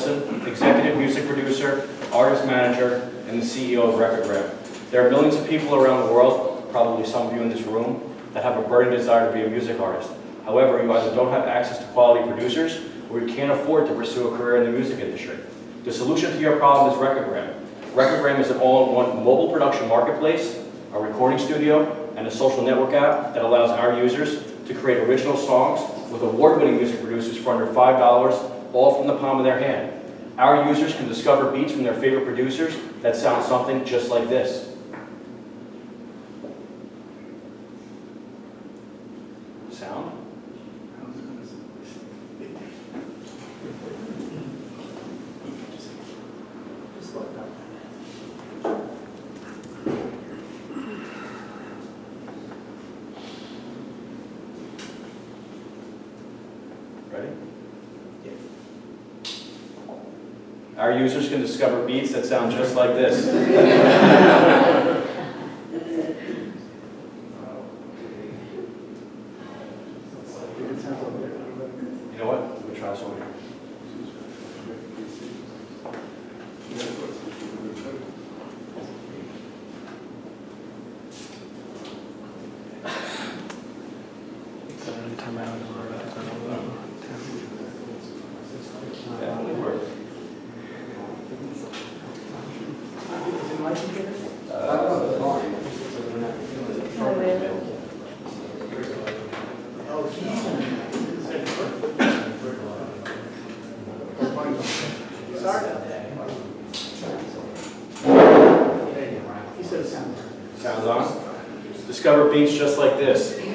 Wilson, Executive Music Producer, Artist Manager, and the CEO of RecordGram. There are millions of people around the world, probably some of you in this room, that have a burning desire to be a music artist. However, you either don't have access to quality producers, or you can't afford to pursue a career in the music industry. The solution to your problem is RecordGram. RecordGram is an all-in-one mobile production marketplace, a recording studio, and a social network app that allows our users to create original songs with award-winning music producers for under $5, all from the palm of their hand. Our users can discover beats from their favorite producers that sound something just like this. Sound? Ready? Yeah. Our users can discover beats that sound just like this. You know what? Let me try this one here. Definitely works. Sounds on. Discover beats just like this. Can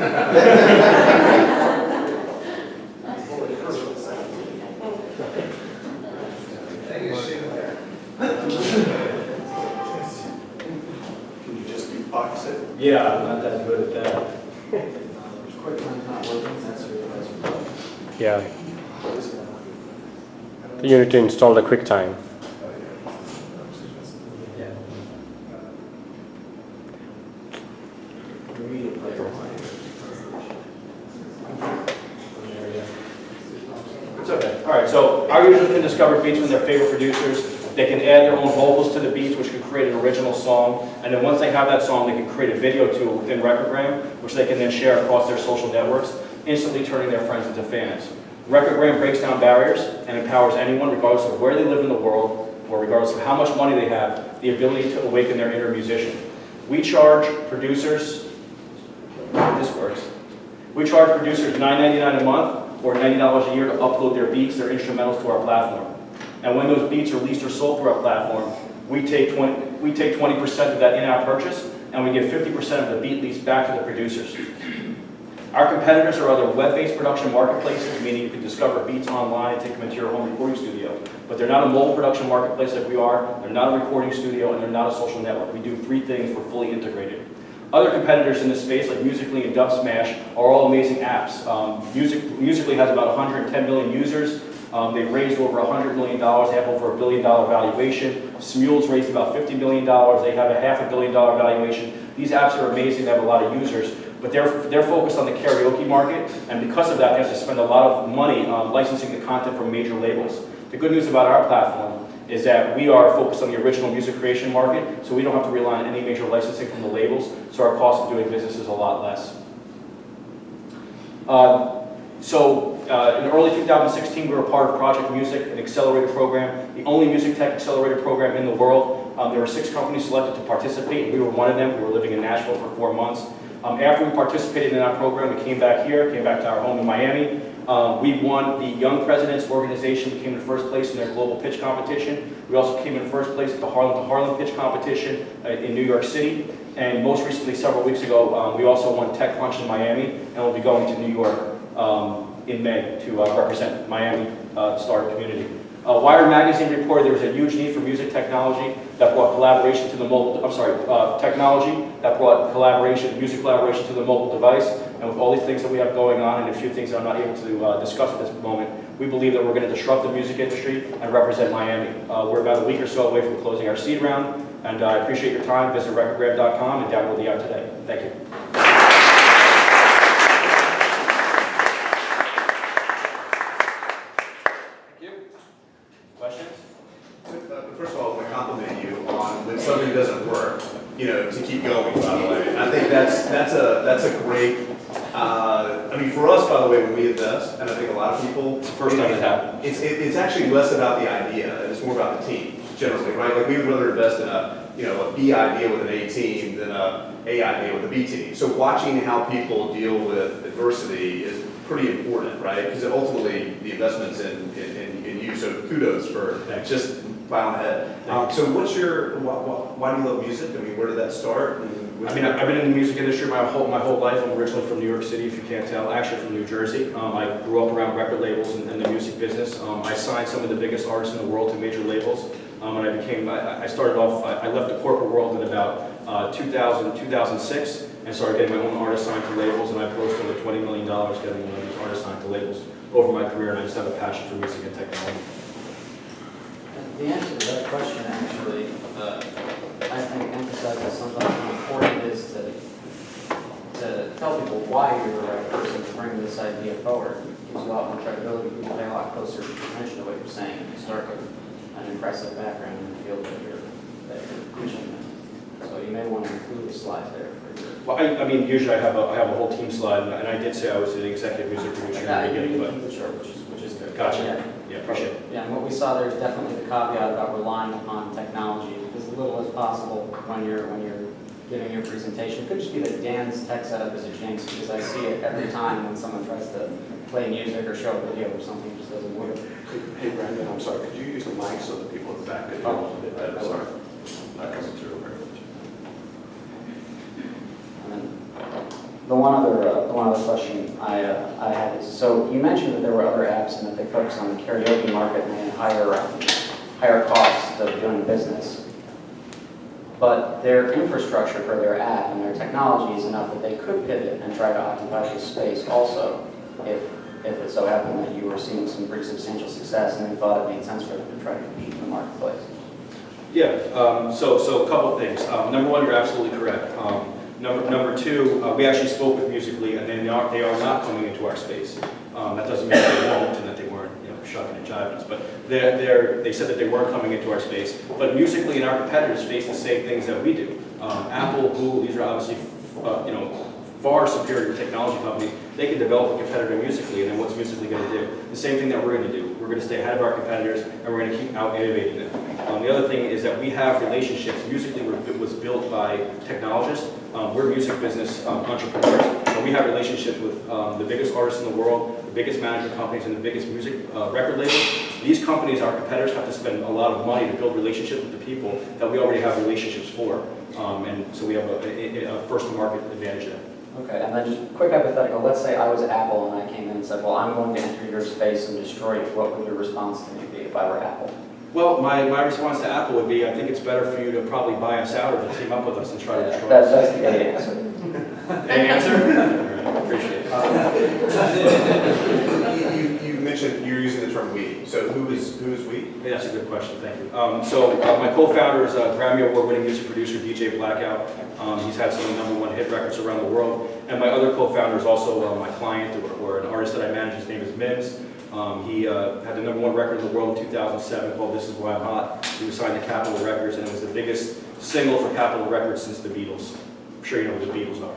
you just beatbox it? Yeah, I'm not that good at that. Yeah. You need to install the QuickTime. It's okay. All right, so our users can discover beats from their favorite producers. They can add their own vocals to the beats, which can create an original song. And then once they have that song, they can create a video to within RecordGram, which they can then share across their social networks, instantly turning their friends into fans. RecordGram breaks down barriers and empowers anyone, regardless of where they live in the world, or regardless of how much money they have, the ability to awaken their inner musician. We charge producers, this works, we charge producers $9.99 a month or $90 a year to upload their beats, their instrumentals to our platform. And when those beats are released or sold through our platform, we take 20% of that in-app purchase, and we give 50% of the beat lease back to the producers. Our competitors are other web-based production marketplaces, meaning you can discover beats online and take them into your home recording studio. But they're not a mobile production marketplace like we are, they're not a recording studio, and they're not a social network. We do three things, we're fully integrated. Other competitors in this space, like Musical.ly and Dubsmash, are all amazing apps. Musical.ly has about 110 million users. They've raised over $100 million. They have over $1 billion valuation. Smule's raised about $50 million. They have a $500 million valuation. These apps are amazing. They have a lot of users, but they're focused on the karaoke market, and because of that, they have to spend a lot of money licensing the content from major labels. The good news about our platform is that we are focused on the original music creation market, so we don't have to rely on any major licensing from the labels, so our cost of doing business is a lot less. In early 2016, we were part of Project Music, an accelerator program, the only music tech accelerator program in the world. There were 6 companies selected to participate, and we were one of them. We were living in Nashville for 4 months. After we participated in that program, we came back to our home in Miami. We won the Young Presidents Organization. We came in first place in their global pitch competition. We also came in first place at the Harlem to Harlem pitch competition in New York City. And most recently, several weeks ago, we also won TechCrunch in Miami, and we'll be going to New York in May to represent Miami startup community. Wired Magazine reported there was a huge need for music technology that brought collaboration to the technology that brought music collaboration to the mobile device. And with all these things that we have going on, and a few things that I'm not able to discuss at this moment, we believe that we're going to disrupt the music industry and represent Miami. We're about a week or so away from closing our seed round, and I appreciate your time. Visit RecordGram.com and download the app today. Thank you. Thank you. Questions? compliment you on when something doesn't work, to keep going, by the way. And I think that's a great, I mean, for us, by the way, when we invest, and I think a lot of people. It's the first time it happened. It's actually less about the idea, and it's more about the team, generally, right? Like, we would rather invest in a B idea with an A team than a idea with a B team. So watching how people deal with adversity is pretty important, right? Because ultimately, the investment's in you, so kudos for just plowing ahead. So why do you love music? I mean, where did that start? I mean, I've been in the music industry my whole life. I'm originally from New York City, if you can't tell. Actually from New Jersey. I grew up around record labels and the music business. I signed some of the biggest artists in the world to major labels. And I started off, I left the corporate world in about 2006 and started getting my own artists signed to labels, and I've grossed over $20 million getting these artists signed to labels over my career, and I just have a passion for music and technology. The answer to that question, actually, I think emphasizes something important, is to tell people why you're the right person to bring this idea forward. It gives you a lot more credibility. People pay a lot closer attention to what you're saying if you start with an impressive background in the field that you're pushing. So you may want to include a slide there for your. Well, I mean, usually I have a whole team slide, and I did say I was an executive music producer in the beginning, but. Keep it short, which is good. Gotcha. Yeah, appreciate it. Yeah, and what we saw there is definitely the caveat about relying upon technology, as little as possible when you're giving your presentation. It could just be that Dan's tech setup is a jinx, because I see it every time when someone tries to play music or show a video or something, it just doesn't work. Hey, Brandon, I'm sorry, could you use the mic so the people in the back could hear a little bit better? Sorry. Not coming through very much. And then the one other question I had is, so you mentioned that there were other apps and that they focused on the karaoke market and they had higher costs of doing business. But their infrastructure for their app and their technology is enough that they could pivot and try to occupy this space also, if it so happened that you were seeing some pretty substantial success and they thought it made sense for them to try to compete in the marketplace. Yeah, so a couple of things. Number one, you're absolutely correct. Number two, we actually spoke with Musical.ly, and they are not coming into our space. That doesn't mean they won't and that they weren't, shucking and jiving us, but they said that they weren't coming into our space. But Musical.ly and our competitors face the same things that we do. Apple, Google, these are obviously, far superior technology companies. They can develop a competitor Musical.ly, and then what's Musical.ly going to do? The same thing that we're going to do. We're going to stay ahead of our competitors, and we're going to keep out-innovating them. The other thing is that we have relationships. Musical.ly was built by technologists. We're music business entrepreneurs, and we have relationships with the biggest artists in the world, the biggest management companies, and the biggest music record labels. These companies, our competitors, have to spend a lot of money to build relationships with the people that we already have relationships for. And so we have a first-to-market advantage there. Okay, and then just a quick hypothetical. Let's say I was Apple and I came in and said, well, I'm going to enter your space and destroy it. What would your response to me be if I were Apple? Well, my response to Apple would be, I think it's better for you to probably buy us out or to team up with us and try to destroy us. That's the good answer. Any answer? Appreciate it. You mentioned you're using the term we. So who is we? Yeah, that's a good question. Thank you. My co-founder is a Grammy Award-winning music producer, DJ Blackout. He's had some of the #1 hit records around the world. And my other co-founder is also my client or an artist that I manage. His name is Mims. He had the #1 record in the world in 2007 called This Is Why I'm Hot. He was signed to Capitol Records, and it was the biggest single for Capitol Records since the Beatles. I'm sure you know who the Beatles are.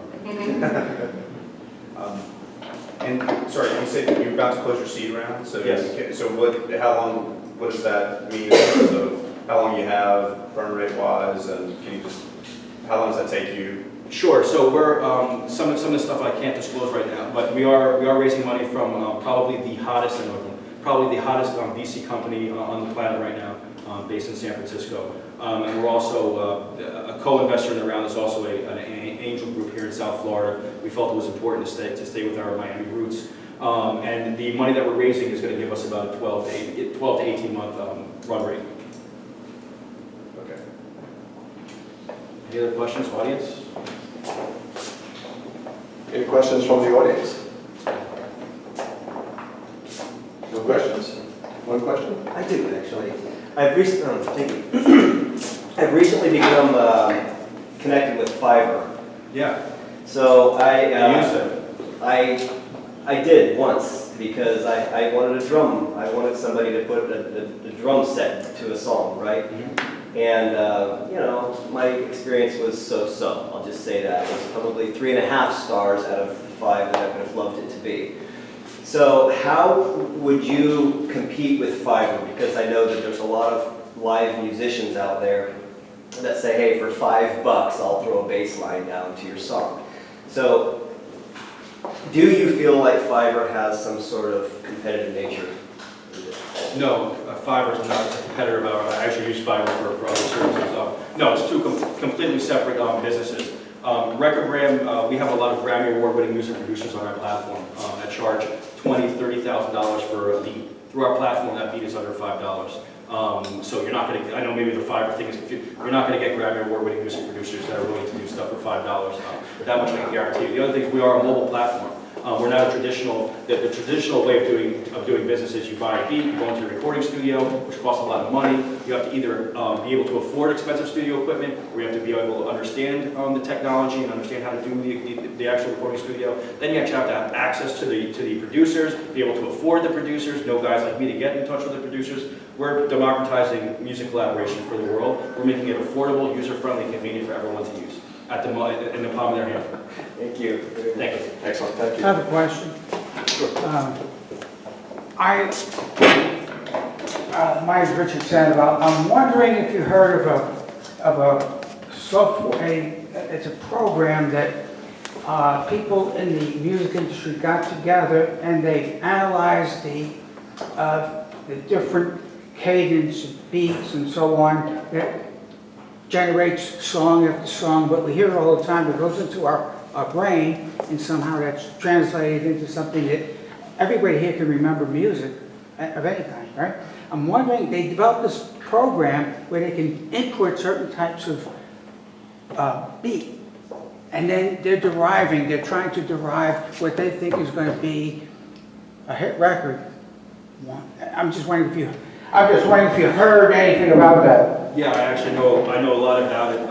And sorry, you said you're about to close your seed round. So yes. So how long? What does that mean in terms of how long you have, burn rate wise, and how long does that take you? Sure. So we're some of the stuff I can't disclose right now, but we are raising money from probably the hottest VC company on the planet right now, based in San Francisco, and we're also a co-investor in the round. Is also an angel group here in South Florida. We felt it was important to stay with our Miami roots, and the money that we're raising is going to give us about a 12 to 18 month run rate. Okay. Any other questions, audience? Any questions from the audience? No questions? One question? I do, actually. I've recently become connected with Fiverr. Yeah. So You used it. I did once because I wanted a drum. I wanted somebody to put a drum set to a song, right? Mm-hmm. And, my experience was so-so. I'll just say that. It was probably 3.5 stars out of 5 that I would have loved it to be. So how would you compete with Fiverr? Because I know that there's a lot of live musicians out there that say, hey, for $5, I'll throw a bass line down to your song. So do you feel like Fiverr has some sort of competitive nature? No, Fiverr is not a competitor of ours. I actually use Fiverr for other services. No, it's two completely separate businesses. RecordGram, we have a lot of Grammy Award-winning music producers on our platform that charge $20,000, $30,000 for a beat. Through our platform, that beat is under $5. So you're not going to, I know maybe the Fiverr thing is confused, you're not going to get Grammy Award-winning music producers that are willing to do stuff for $5. That much I can guarantee you. The other thing is we are a mobile platform. We're not a traditional, the traditional way of doing business is you buy a beat, you go into a recording studio, which costs a lot of money. You have to either be able to afford expensive studio equipment, or you have to be able to understand the technology and understand how to do the actual recording studio. Then you actually have to have access to the producers, be able to afford the producers, know guys like me to get in touch with the producers. We're democratizing music collaboration for the world. We're making it affordable, user-friendly, convenient for everyone to use in the palm of their hand. Thank you. Thank you. Excellent, thank you. I have a question. Mine is Richard Sandoval. I'm wondering if you heard of a software, it's a program that people in the music industry got together and they analyzed the different cadence, beats, and so on that generates song after song, but we hear it all the time. It goes into our brain, and somehow that's translated into something that everybody here can remember music of any kind, right? I'm wondering, they developed this program where they can input certain types of beat, and then they're trying to derive what they think is going to be a hit record. I'm just wondering if you heard anything about that. Yeah, I know a lot about it.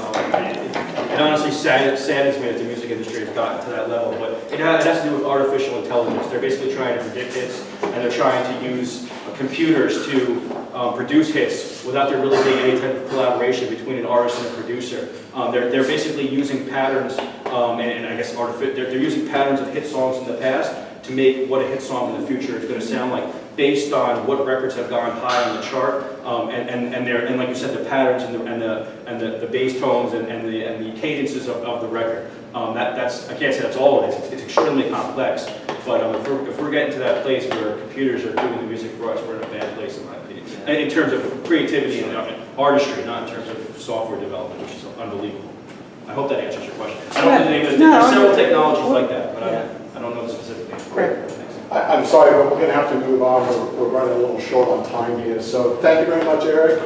It honestly saddens me that the music industry has gotten to that level, but it has to do with artificial intelligence. They're basically trying to predict hits, and they're trying to use computers to produce hits without there really being any type of collaboration between an artist and a producer. They're basically using patterns, and I guess they're using patterns of hit songs in the past to make what a hit song in the future is going to sound like, based on what records have gone high on the chart, and like you said, the patterns and the bass tones and the cadences of the record. I can't say that's all it is. It's extremely complex. But if we're getting to that place where computers are doing the music for us, we're in a bad place, in my opinion. And in terms of creativity and artistry, not in terms of software development, which is unbelievable. I hope that answers your question. I don't know the name of it. There's several technologies like that, but I don't know the specific name. Great. I'm sorry, but we're going to have to move on. We're running a little short on time here. So thank you very much, Eric.